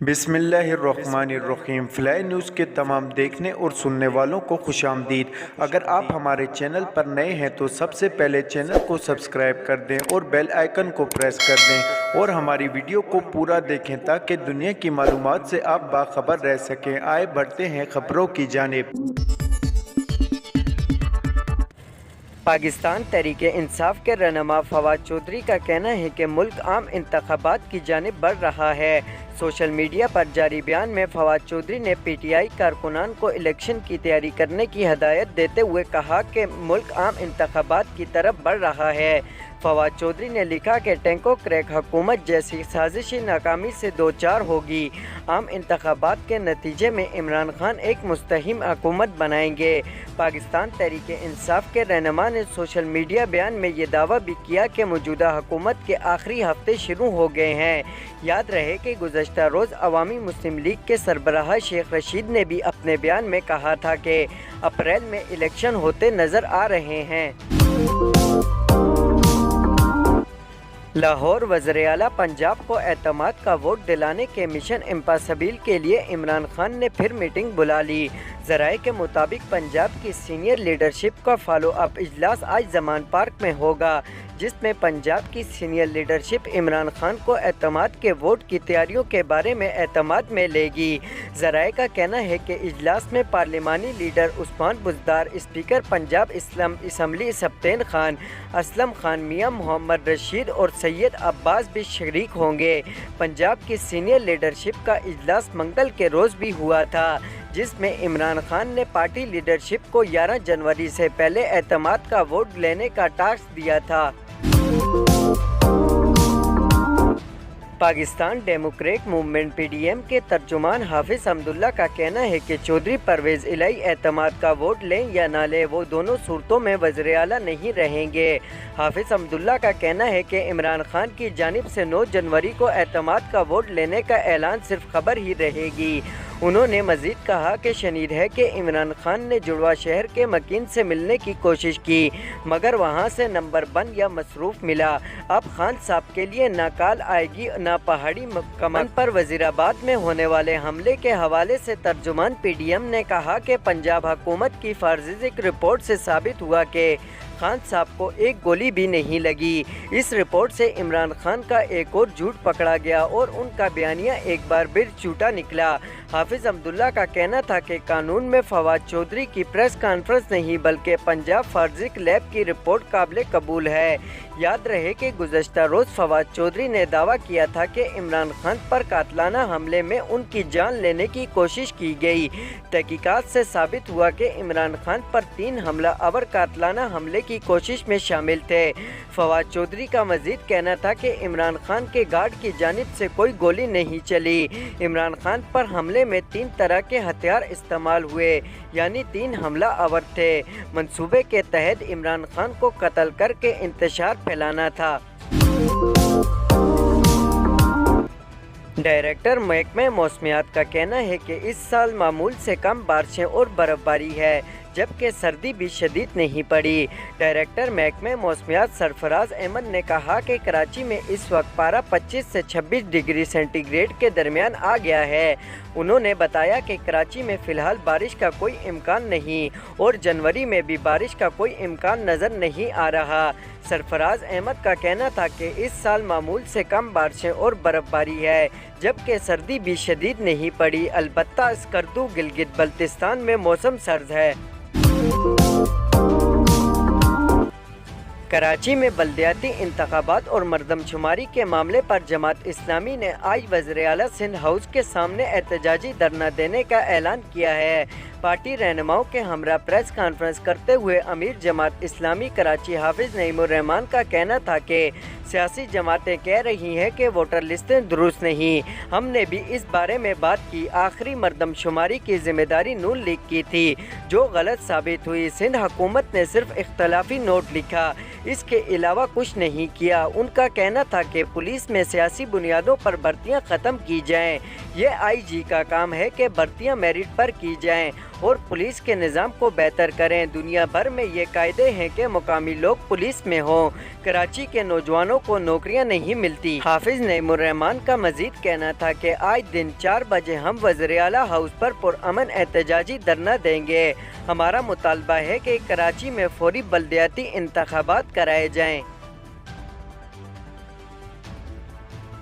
بسم اللہ الرحمن الرحیم۔ فلائی نیوز کے تمام دیکھنے اور سننے والوں کو خوش آمدید۔ اگر آپ ہمارے چینل پر نئے ہیں تو سب سے پہلے چینل کو سبسکرائب کر دیں اور بیل آئیکن کو پریس کر دیں اور ہماری ویڈیو کو پورا دیکھیں تاکہ دنیا کی معلومات سے آپ باخبر رہ سکیں۔ آئے بڑھتے ہیں خبروں کی جانب۔ پاکستان تحریک انصاف کے رہنما فواد چودھری کا کہنا ہے کہ ملک عام انتخابات کی جانب بڑھ رہا ہے۔ سوشل میڈیا پر جاری بیان میں فواد چودھری نے پی ٹی آئی کارکنان کو الیکشن کی تیاری کرنے کی ہدایت دیتے ہوئے کہا کہ ملک عام انتخابات کی طرف بڑھ رہا ہے۔ فواد چودھری نے لکھا کہ ٹینکو کریک حکومت جیسی سازشی ناکامی سے دوچار ہوگی۔ عام انتخابات کے نتیجے میں عمران خان ایک مستحکم حکومت بنائیں گے۔ پاکستان تحریک انصاف کے رہنما نے سوشل میڈیا بیان میں یہ دعویٰ بھی کیا کہ موجودہ حکومت کے آخری ہفتے شروع ہو گئے ہیں۔ یاد رہے کہ گزشتہ روز عوامی مسلم لیگ کے سربراہ شیخ رشید نے بھی اپنے بیان میں کہا تھا کہ اپریل میں الیکشن ہوتے نظر آ رہے ہیں۔ لاہور۔ وزیر اعلیٰ پنجاب کو اعتماد کا ووٹ دلانے کے مشن امپاسبل کے لیے عمران خان نے پھر میٹنگ بلا لی۔ ذرائع کے مطابق پنجاب کی سینئر لیڈرشپ کا فالو اپ اجلاس آج زمان پارک میں ہوگا، جس میں پنجاب کی سینئر لیڈرشپ عمران خان کو اعتماد کے ووٹ کی تیاریوں کے بارے میں اعتماد میں لے گی۔ ذرائع کا کہنا ہے کہ اجلاس میں پارلیمانی leader Usman Buzdar, speaker Punjab assembly Sibtain Khan, Aslam Khan, میاں محمد رشید اور سید عباس بھی شریک ہوں گے۔ پنجاب کی سینئر لیڈرشپ کا اجلاس منگل کے روز بھی ہوا تھا، جس میں عمران خان نے پارٹی لیڈرشپ کو 11 جنوری سے پہلے اعتماد کا ووٹ لینے کا ٹاسک دیا تھا۔ Pakistan democrat movement P D M کے ترجمان حافظ حمداللہ کا کہنا ہے کہ چودھری پرویز الہی اعتماد کا ووٹ لیں یا نہ لیں، وہ دونوں صورتوں میں وزیر اعلیٰ نہیں رہیں گے۔ حافظ حمداللہ کا کہنا ہے کہ عمران خان کی جانب سے 9 جنوری کو اعتماد کا ووٹ لینے کا اعلان صرف خبر ہی رہے گی۔ انہوں نے مزید کہا کہ شنید ہے کہ عمران خان نے جڑواں شہر کے مکین سے ملنے کی کوشش کی، مگر وہاں سے نمبر بند یا مصروف ملا۔ اب خان صاحب کے لیے نہ کال آئے گی نہ پہاڑی کمان پر وزیرآباد میں ہونے والے حملے کے حوالے سے ترجمان پی ڈی ایم نے کہا کہ پنجاب حکومت کی فارنسک رپورٹ سے ثابت ہوا کہ خان صاحب کو ایک گولی بھی نہیں لگی۔ اس رپورٹ سے عمران خان کا ایک اور جھوٹ پکڑا گیا اور ان کا بیانیہ ایک بار پھر جھوٹا نکلا۔ حافظ حمداللہ کا کہنا تھا کہ قانون میں فواد چودھری کی پریس کانفرنس نہیں بلکہ پنجاب فارنسک لیب کی رپورٹ قابل قبول ہے۔ یاد رہے کہ گزشتہ روز فواد چودھری نے دعویٰ کیا تھا کہ عمران خان پر قاتلانہ حملے میں ان کی جان لینے کی کوشش کی گئی۔ تحقیقات سے ثابت ہوا کہ عمران خان پر 3 حملہ آور قاتلانہ حملے کی کوشش میں شامل تھے۔ فواد چودھری کا مزید کہنا تھا کہ عمران خان کے گارڈ کی جانب سے کوئی گولی نہیں چلی۔ عمران خان پر حملے میں 3 طرح کے ہتھیار استعمال ہوئے، یعنی 3 حملہ آور تھے۔ منصوبے کے تحت عمران خان کو قتل کر کے انتشار پھیلانا تھا۔ ڈائریکٹر محکمہ موسمیات کا کہنا ہے کہ اس سال معمول سے کم بارشیں اور برف باری ہے، جبکہ سردی بھی شدید نہیں پڑی۔ ڈائریکٹر محکمہ موسمیات سرفراز احمد نے کہا کہ کراچی میں اس وقت پارہ 25 سے 26 ڈگری سینٹی گریڈ کے درمیان آ گیا ہے۔ انہوں نے بتایا کہ کراچی میں فی الحال بارش کا کوئی امکان نہیں اور جنوری میں بھی بارش کا کوئی امکان نظر نہیں آ رہا۔ سرفراز احمد کا کہنا تھا کہ اس سال معمول سے کم بارشیں اور برف باری ہے، جبکہ سردی بھی شدید نہیں پڑی۔ البتہ اسکردو گلگت بلتستان میں موسم سرد ہے۔ کراچی میں بلدیاتی انتخابات اور مردم شماری کے معاملے پر جماعت اسلامی نے آج وزیر اعلیٰ سندھ ہاؤس کے سامنے احتجاجی دھرنا دینے کا اعلان کیا ہے۔ پارٹی رہنماؤں کے ہمراہ پریس کانفرنس کرتے ہوئے امیر جماعت اسلامی کراچی حافظ نعیم الرحمان کا کہنا تھا کہ سیاسی جماعتیں کہہ رہی ہیں کہ ووٹر لسٹیں درست نہیں۔ ہم نے بھی اس بارے میں بات کی۔ آخری مردم شماری کی ذمہ داری نون لیگ کی تھی، جو غلط ثابت ہوئی۔ سندھ حکومت نے صرف اختلافی نوٹ لکھا، اس کے علاوہ کچھ نہیں کیا۔ ان کا کہنا تھا کہ پولیس میں سیاسی بنیادوں پر بھرتیاں ختم کی جائیں۔ یہ آئی جی کا کام ہے کہ بھرتیاں میرٹ پر کی جائیں اور پولیس کے نظام کو بہتر کریں۔ دنیا بھر میں یہ قاعدے ہیں کہ مقامی لوگ پولیس میں ہوں۔ کراچی کے نوجوانوں کو نوکریاں نہیں ملتی۔ حافظ نعیم الرحمان کا مزید کہنا تھا کہ آج دن 4 بجے ہم وزیر اعلیٰ ہاؤس پر پرامن احتجاجی دھرنا دیں گے۔ ہمارا مطالبہ ہے کہ کراچی میں فوری بلدیاتی انتخابات کرائے جائیں۔